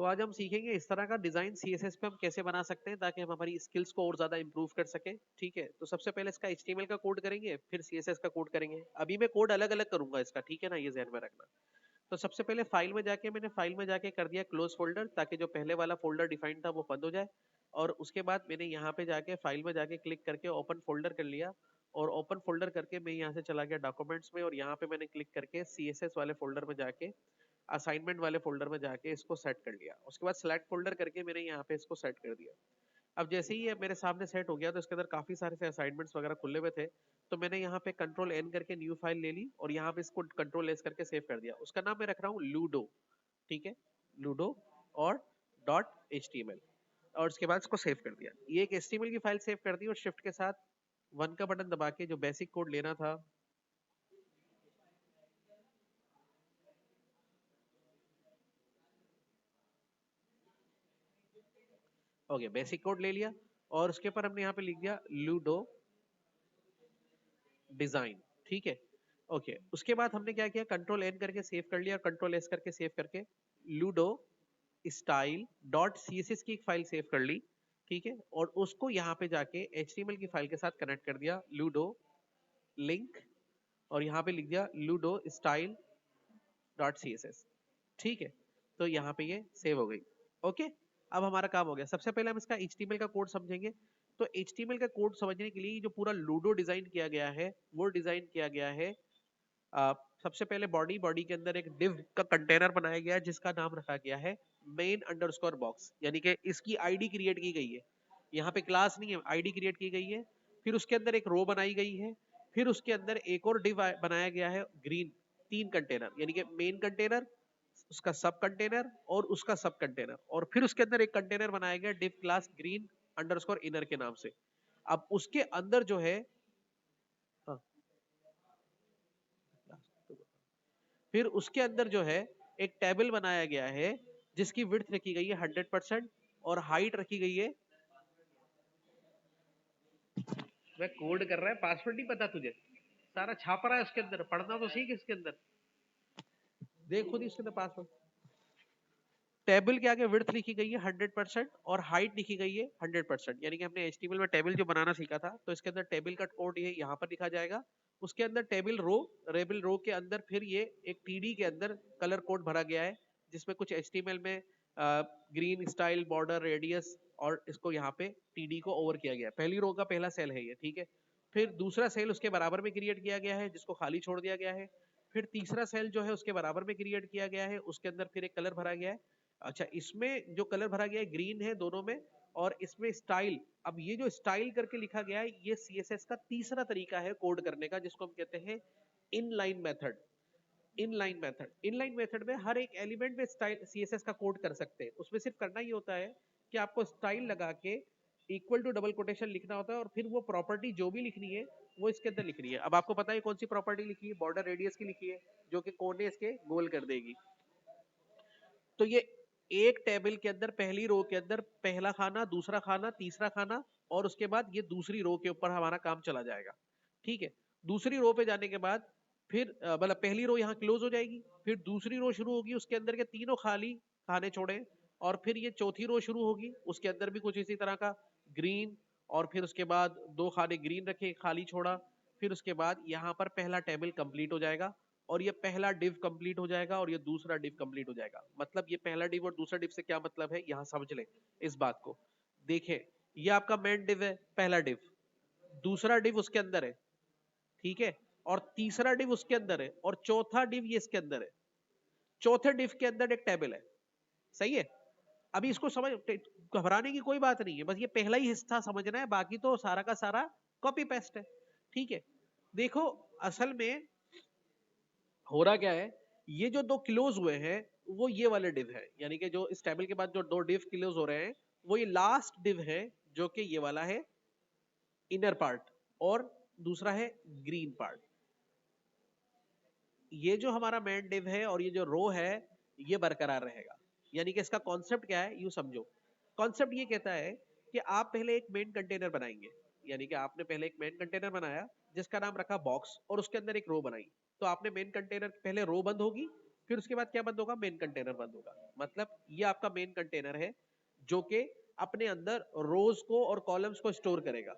तो आज हम सीखेंगे इस तरह का डिजाइन सीएसएस पे हम कैसे बना सकते हैं ताकि हम हमारी स्किल्स को और ज्यादा इंप्रूव कर सकें। ठीक है, तो सबसे पहले इसका एचटीएमएल का कोड करेंगे, फिर सीएसएस का कोड करेंगे। अभी मैं कोड अलग अलग करूंगा इसका, ठीक है ना, ये ध्यान में रखना। तो सबसे पहले मैंने फाइल में जाके कर दिया क्लोज फोल्डर, ताकि जो पहले वाला फोल्डर डिफाइंड था वो बंद हो जाए। और उसके बाद मैंने यहाँ पे जाके फाइल में जाके क्लिक करके ओपन फोल्डर कर लिया। और ओपन फोल्डर करके मैं यहाँ से चला गया डॉक्यूमेंट्स में, और यहाँ पे मैंने क्लिक करके सीएसएस वाले फोल्डर में जाके असाइनमेंट वाले फोल्डर में जाके इसको सेट कर लिया। उसके बाद सिलेक्ट फोल्डर करके मैंने यहाँ पे इसको सेट कर दिया। अब जैसे ही ये मेरे सामने सेट हो गया तो इसके अंदर काफी सारे से असाइनमेंट्स वगैरह खुले हुए थे। तो मैंने यहाँ पे कंट्रोल एन करके न्यू फाइल ले ली और यहाँ पे इसको कंट्रोल एस करके सेव कर दिया। उसका नाम मैं रख रहा हूँ लूडो। ठीक है, लूडो और डॉट एचटीएमएल। और उसके बाद इसको सेव कर दिया। ये एक एचटीएमएल की फाइल सेव कर दी और शिफ्ट के साथ 1 का बटन दबा के जो बेसिक कोड लेना था, ओके बेसिक कोड ले लिया। और उसके ऊपर हमने यहाँ पे लिख दिया लूडो डिजाइन। ठीक है, ओके। उसके बाद हमने क्या किया, कंट्रोल एन करके सेव कर लिया, कंट्रोल एस करके सेव करके लूडो स्टाइल डॉट सीएसएस की एक फाइल सेव कर ली। ठीक है, और उसको यहाँ पे जाके एचटीएमएल की फाइल के साथ कनेक्ट कर दिया, लूडो लिंक, और यहाँ पे लिख दिया लूडो स्टाइल डॉट सीएसएस। ठीक है, तो यहाँ पे ये सेव हो गई। ओके, अब हमारा काम हो गया। सबसे पहले हम इसका एचटीएमएल का कोड समझेंगे। तो एचटीएमएल का कोड समझने के लिए जो पूरा लूडो डिजाइन किया गया है वो डिजाइन किया गया है। सबसे पहले बॉडी के अंदर एक डिव का कंटेनर बनाया गया है जिसका नाम रखा गया है मेन अंडरस्कोर बॉक्स, यानी कि इसकी आईडी क्रिएट की गई है। यहाँ पे क्लास नहीं है, आईडी क्रिएट की गई है। फिर उसके अंदर एक रो बनाई गई है। फिर उसके अंदर एक और डिव बनाया गया है ग्रीन, 3 कंटेनर, यानी कि मेन कंटेनर, उसका सब कंटेनर और उसका सब कंटेनर। और फिर उसके अंदर एक कंटेनर बनाया गया div class green underscore inner के नाम से। अब उसके अंदर जो है, हाँ, फिर उसके अंदर जो है एक टेबल बनाया गया है जिसकी विड्थ रखी गई है 100% और हाइट रखी गई है। वह कोड कर रहा है, पासवर्ड नहीं पता तुझे, सारा छाप रहा है उसके अंदर, पढ़ना तो सीख इसके अंदर, देख खुद इसके अंदर पासवर्ड। टेबल के आगे विड्थ लिखी गई है 100% और हाइट लिखी गई है 100%, यानी कि हमने एचटीएमएल में टेबल जो बनाना सीखा था तो इसके अंदर टेबल का कोड ये यहाँ पर लिखा जाएगा। उसके अंदर टेबल रो के अंदर फिर ये एक टीडी के अंदर कलर कोड भरा गया है जिसमें कुछ एचटीएमएल में ग्रीन स्टाइल बॉर्डर रेडियस, और इसको यहाँ पे टीडी को ओवर किया गया है। पहली रो का पहला सेल है ये, ठीक है। फिर दूसरा सेल उसके बराबर में क्रिएट किया गया है जिसको खाली छोड़ दिया गया है। फिर तीसरा सेल जो है उसके बराबर में क्रिएट किया गया है, उसके अंदर फिर एक कलर भरा गया है। अच्छा, इसमें जो कलर भरा गया है ग्रीन है दोनों में। और इसमें स्टाइल, अब ये जो स्टाइल करके लिखा गया है ये सीएसएस का तीसरा तरीका है कोड करने का जिसको हम कहते हैं इनलाइन मेथड। इनलाइन मेथड में हर एक एलिमेंट में स्टाइल सीएसएस का कोड कर सकते हैं। उसमें सिर्फ करना ही होता है कि आपको स्टाइल लगा के इक्वल टू डबल कोटेशन लिखना होता है और फिर वो प्रॉपर्टी जो भी लिखनी है वो इसके अंदर लिखनी है। अब आपको पता है कौन सी प्रॉपर्टी लिखी है, बॉर्डर रेडियस की लिखी है जो कि कोने इसके गोल कर देगी। तो ये एक टेबल के अंदर पहली रो के अंदर पहला खाना, दूसरा खाना, तीसरा खाना, और उसके बाद ये दूसरी रो के ऊपर हमारा काम चला जाएगा। ठीक है, दूसरी रो पे जाने के बाद फिर मतलब पहली रो यहाँ क्लोज हो जाएगी, फिर दूसरी रो शुरू होगी, उसके अंदर के तीनों खाली खाने छोड़े, और फिर ये चौथी रो शुरू होगी, उसके अंदर भी कुछ इसी तरह का ग्रीन, और फिर उसके बाद 2 खाने ग्रीन रखे, खाली छोड़ा। फिर उसके बाद यहाँ पर पहला टेबल कंप्लीट हो जाएगा और ये पहला डिव कंप्लीट हो जाएगा और ये दूसरा डिव कंप्लीट हो जाएगा। मतलब ये पहला डिव और दूसरा डिव से क्या मतलब है यहां समझ ले इस बात को। देखें, ये आपका मेन डिव है, पहला डिव, दूसरा डिव उसके अंदर है, ठीक है, और तीसरा डिव उसके अंदर है, और चौथा डिव ये इसके अंदर है। चौथे डिव के अंदर एक टेबल है, सही है। अभी इसको समझ, घबराने की कोई बात नहीं है, बस ये पहला ही हिस्सा समझना है, बाकी तो सारा का सारा कॉपी पेस्ट है। ठीक है, देखो असल में हो रहा क्या है, ये जो 2 क्लोज हुए हैं वो ये वाले डिव है, यानी कि जो इस टेबल के बाद जो 2 डिव क्लोज हो रहे हैं वो ये लास्ट डिव है जो कि ये वाला है इनर पार्ट, और दूसरा है ग्रीन पार्ट। ये जो हमारा मेन डिव है और ये जो रो है ये बरकरार रहेगा। यानी कि इसका कॉन्सेप्ट क्या है यूं समझो। कॉन्सेप्ट ये कहता है कि आप पहले एक मेन कंटेनर बनाएंगे, यानी कि आपने पहले एक मेन कंटेनर बनाया जिसका नाम रखा बॉक्स और उसके अंदर एक रो बनाई। तो आपने मेन कंटेनर पहले रो बंद होगी, फिर उसके बाद क्या बंद होगा, मेन कंटेनर बंद होगा। मतलब ये आपका मेन कंटेनर है जो कि अपने अंदर रोज को और कॉलम्स को स्टोर करेगा।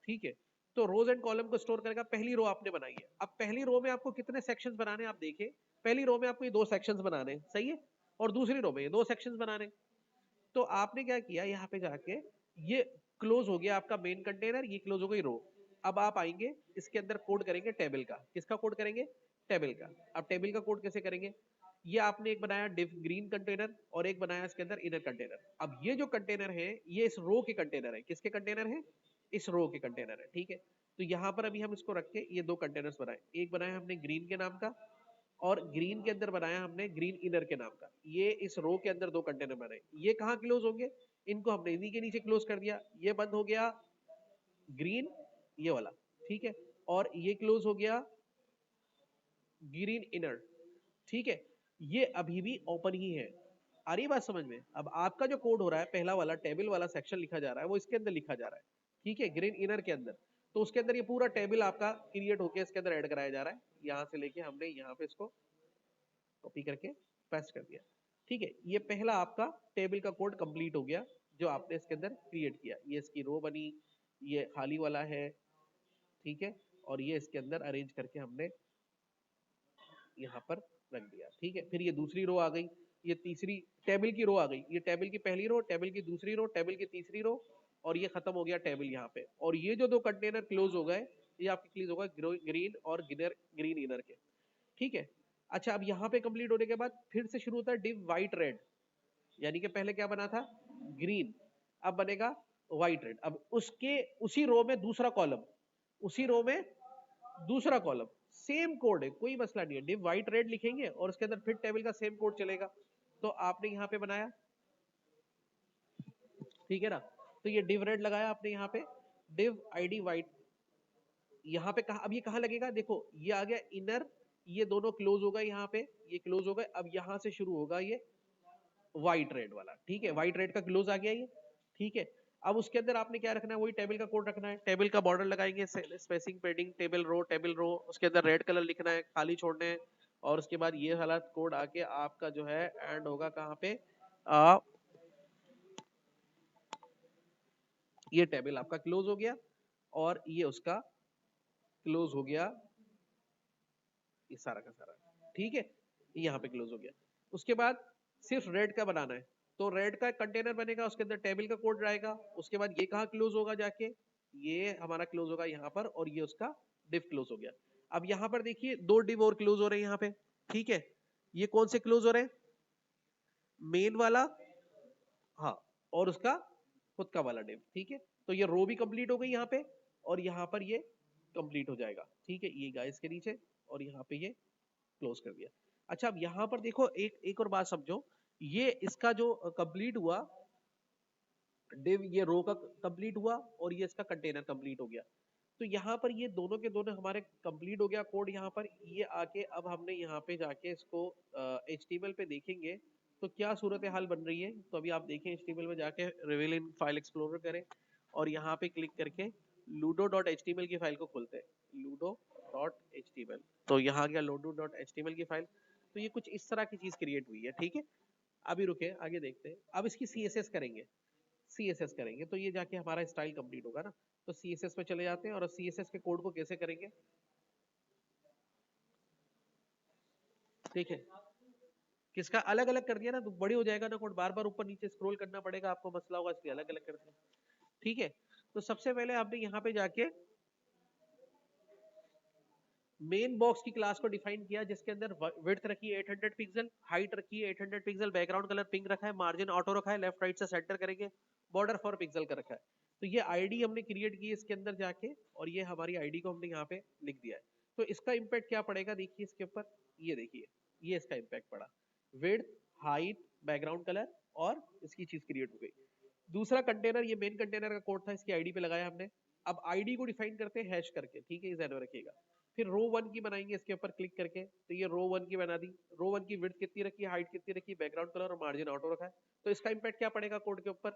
ठीक है, तो रोज एंड कॉलम को स्टोर करेगा। पहली रो आपने बनाई है, अब पहली रो में आपको कितने सेक्शंस बनाने हैं आप देखिए। पहली रो में आपको ये 2 सेक्शंस बनाने हैं, सही है, और दूसरी रो में ये 2 सेक्शंस बनाने हैं। तो आपने क्या किया, यहाँ पे जाके ये क्लोज हो गया आपका मेन कंटेनर, ये क्लोज हो गई रो। अब आप आएंगे इसके अंदर कोड करेंगे टेबल का। किसका कोड करेंगे, टेबल का। अब टेबल का कोड कैसे करेंगे, ये आपने एक बनाया डिव ग्रीन कंटेनर और एक बनाया इसके अंदर इनर कंटेनर। अब ये जो कंटेनर है ये इस रो के कंटेनर है। किसके कंटेनर है, इस रो के कंटेनर है। ठीक है, तो यहां पर अभी हम इसको रख के ये 2 कंटेनर्स बनाए। एक बनाया हमने ग्रीन के नाम का और ग्रीन के अंदर बनाया हमने ग्रीन इनर के नाम का। ये इस रो के अंदर 2 कंटेनर बनाए। ये कहां क्लोज होंगे, इनको हमने इन्हीं के नीचे क्लोज कर दिया। ये बंद हो गया ग्रीन, ये वाला। ठीक है, और ये क्लोज हो गया ग्रीन इनर। ठीक है, ये अभी भी ओपन ही है। आ रही बात समझ में। अब आपका जो कोड हो रहा है पहला वाला टेबल वाला सेक्शन लिखा जा रहा है वो इसके अंदर लिखा जा रहा है। ठीक है, ग्रीन इनर के अंदर। तो उसके अंदर ये पूरा टेबल आपका क्रिएट होकर इसके अंदर ऐड कराया जा रहा है। यहां से लेके हमने यहाँ पे इसको कॉपी करके पेस्ट कर दिया। ठीक है, ये पहला आपका टेबल का कोड कंप्लीट हो गया जो आपने इसके अंदर क्रिएट किया। ये इसकी रो बनी, ये खाली वाला है। ठीक है, और ये इसके अंदर अरेंज करके हमने यहाँ पर रख दिया। ठीक है, फिर ये दूसरी रो आ गई, ये तीसरी टेबल की रो आ गई। ये टेबल की पहली रो, टेबल की दूसरी रो, टेबल की तीसरी रो, और ये खत्म हो गया टेबल यहाँ पे। और ये जो 2 कंटेनर क्लोज हो गए ये आपके क्लोज होगा ग्रीन और ग्रीन इनर के। ठीक है, अच्छा अब यहाँ पे कंप्लीट होने के बाद फिर से शुरू होता है डिव व्हाइट रेड। यानी कि पहले क्या बना था, ग्रीन, अब बनेगा व्हाइट रेड। अब उसके उसी रो में दूसरा कॉलम, उसी रो में दूसरा कॉलम, सेम कोड है, कोई मसला नहीं है। डिव व्हाइट रेड लिखेंगे और उसके अंदर फिर टेबल का सेम कोड चलेगा। तो आपने यहाँ पे बनाया, ठीक है ना, तो ये डिव रेड लगाया आपने यहाँ पे, डिव आईडी व्हाइट। यहाँ पे कहा, अब ये कहाँ लगेगा, देखो ये आ गया इनर, ये दोनों क्लोज हो गए यहाँ पे, ये क्लोज हो गए। अब यहाँ से शुरू होगा ये व्हाइट रेड वाला। ठीक है, व्हाइट रेड का क्लोज आ गया ये। ठीक है, अब उसके अंदर आपने क्या रखना है, वही टेबल का कोड रखना है। टेबल का बॉर्डर लगाएंगे, स्पेसिंग पैडिंग टेबल रो, उसके अंदर रेड कलर लिखना है, खाली छोड़ने हैं। और उसके बाद ये वाला कोड आके आपका जो है एंड होगा कहाँ पे, ये टेबल आपका क्लोज हो गया और ये उसका क्लोज हो गया, ये सारा का सारा। ठीक है, यहाँ पे क्लोज हो गया। उसके बाद सिर्फ रेड का बनाना है, तो रेड का कंटेनर बनेगा, उसके अंदर टेबल का कोड रहेगा। उसके बाद ये कहाँ क्लोज होगा जाके, ये हमारा क्लोज होगा यहाँ पर, और ये उसका डिव क्लोज हो गया। अब यहाँ पर देखिए 2 डिव और क्लोज हो रहे हैं यहाँ पे। ठीक है, ये कौन से क्लोज हो रहे हैं, मेन वाला, हाँ, और उसका खुद का वाला डिव। ठीक है, तो ये रो भी कंप्लीट हो गई यहाँ पे, और यहाँ पर ये कंप्लीट हो जाएगा। ठीक है, ये गाइस के नीचे, और यहाँ पे ये क्लोज कर दिया। अच्छा, अब यहाँ पर देखो एक एक और बात समझो, ये इसका जो कंप्लीट हुआ डिव, ये रो का कंप्लीट हुआ और ये इसका कंटेनर कंप्लीट हो गया। तो यहाँ पर ये दोनों के दोनों हमारे कंप्लीट हो गया कोड। यहाँ पर ये आके अब हमने यहाँ पे जाके इसको HTML पे देखेंगे तो क्या सूरत हाल बन रही है। तो अभी आप देखें HTML में जाके रिवील इन फाइल एक्सप्लोरर करें और यहाँ पे क्लिक करके ludo.html की फाइल को खोलते हैं, ludo.html। तो यहाँ आ गया ludo.html की फाइल। तो ये कुछ इस तरह की चीज क्रिएट हुई है। ठीक है, अभी रुके, आगे देखते हैं। अब इसकी CSS करेंगे, CSS करेंगे तो ये जाके हमारा स्टाइल कंप्लीट होगा ना। तो CSS पे चले जाते हैं और CSS के कोड को कैसे करेंगे, ठीक है, किसका अलग अलग कर दिया ना तो बड़ी हो जाएगा ना कोड, बार बार ऊपर नीचे स्क्रॉल करना पड़ेगा आपको, मसला होगा, इसलिए अलग अलग कर दिया। ठीक है, तो सबसे पहले आपने यहाँ पे जाके मेन बॉक्स की क्लास को डिफाइन किया जिसके अंदर विड्थ रखी है 800 पिक्सल, हाइट रखी है 800 पिक्सल, बैकग्राउंड कलर पिंक रखा है, मार्जिन ऑटो रखा है, लेफ्ट राइट से सेंटर करेंगे, बॉर्डर 4 पिक्सल का रखा है। तो ये आईडी हमने क्रिएट की इसके अंदर जाके, और ये हमारी आईडी को हमने यहाँ पे लिख दिया है। तो इसका इम्पैक्ट क्या पड़ेगा देखिए इसके ऊपर, ये देखिए ये इसका इम्पैक्ट पड़ा, विड्थ, हाइट, बैकग्राउंड कलर, और इसकी चीज क्रिएट हो गई। दूसरा कंटेनर, ये मेन कंटेनर का कोड था, इसकी आईडी पे लगाया हमने। अब आईडी को डिफाइन करते हैं हैश करके, ठीक है, ये ध्यान में रखिएगा। फिर रो 1 की बनाएंगे इसके ऊपर क्लिक करके, तो ये रो 1 की बना दी। रो 1 की विड्थ कितनी रखी, हाइट कितनी रखी, बैकग्राउंड कलर और मार्जिन ऑटो रखा है। तो इसका इंपैक्ट क्या पड़ेगा कोड के ऊपर,